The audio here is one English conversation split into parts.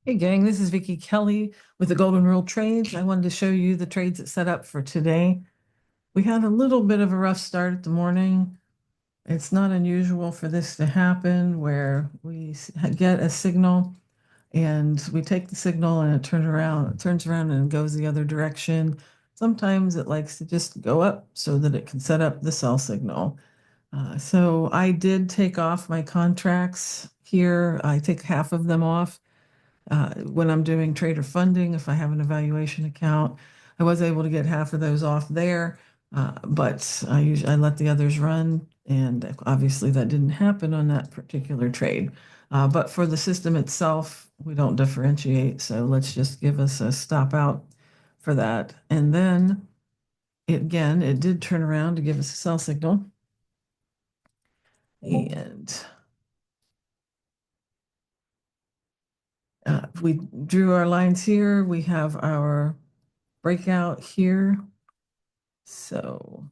Hey gang, this is Vicky Kelly with the Golden Rule Trades. I wanted to show you the trades that set up for today. We had a little bit of a rough start at the morning. It's not unusual for this to happen where we get a signal and we take the signal and it turns around and goes the other direction. Sometimes it likes to just go up so that it can set up the sell signal. So I did take off my contracts here. I take half of them off when I'm doing trader funding. If I have an evaluation account, I was able to get half of those off there, but I let the others run, and obviously that didn't happen on that particular trade. But for the system itself, we don't differentiate, so let's just give us a stop out for that. And then it did turn around to give us a sell signal. And we drew our lines here. We have our breakout here. So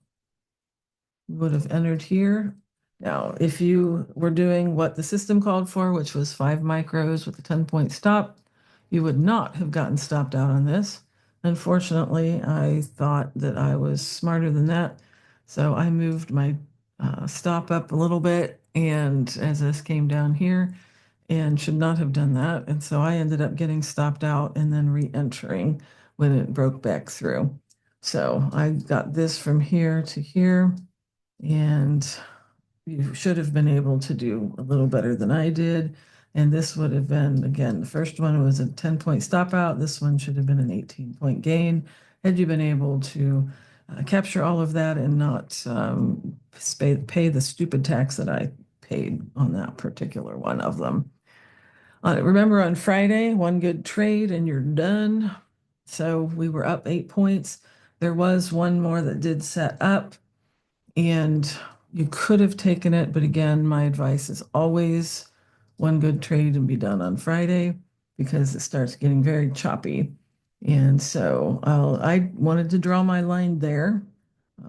you would have entered here. Now, if you were doing what the system called for, which was 5 micros with a 10-point stop, you would not have gotten stopped out on this. Unfortunately, I thought that I was smarter than that. So I moved my stop up a little bit, and as this came down here, and should not have done that. And so I ended up getting stopped out and then re-entering when it broke back through. So I got this from here to here, and you should have been able to do a little better than I did. And this would have been, again, the first one was a 10-point stop out. This one should have been an 18-point gain. Had you been able to capture all of that and not pay the stupid tax that I paid on that particular one of them. Remember on Friday, one good trade and you're done. So we were up 8 points. There was one more that did set up, and you could have taken it. But again, my advice is always one good trade and be done on Friday because it starts getting very choppy. And so I wanted to draw my line there.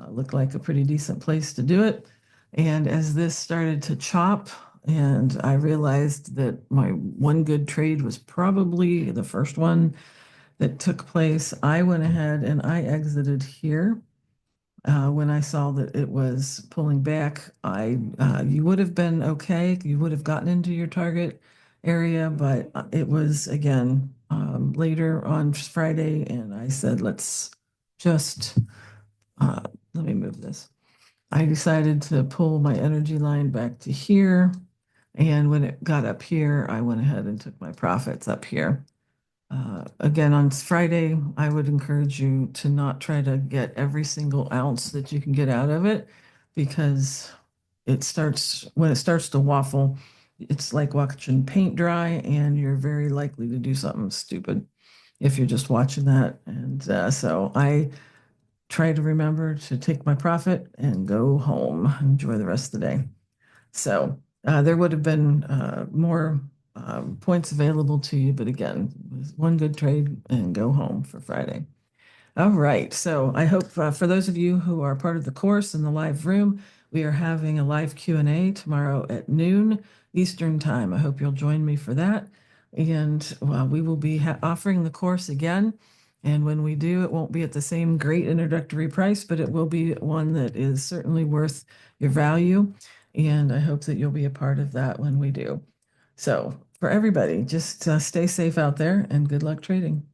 Looked like a pretty decent place to do it. And as this started to chop, and I realized that my one good trade was probably the first one that took place, I went ahead and I exited here. When I saw that it was pulling back, you would have been okay. You would have gotten into your target area, but it was again later on Friday, and I said, let's just let me move this. I decided to pull my energy line back to here. And when it got up here, I went ahead and took my profits up here. Again, on Friday, I would encourage you to not try to get every single ounce that you can get out of it because when it starts to waffle, it's like watching paint dry, and you're very likely to do something stupid if you're just watching that. And so I try to remember to take my profit and go home, enjoy the rest of the day. So there would have been more points available to you, but again, it was one good trade and go home for Friday. All right. So I hope for those of you who are part of the course in the live room, we are having a live Q&A tomorrow at noon Eastern time. I hope you'll join me for that. And we will be offering the course again. And when we do, it won't be at the same great introductory price, but it will be one that is certainly worth your value. And I hope that you'll be a part of that when we do. So for everybody, just stay safe out there and good luck trading.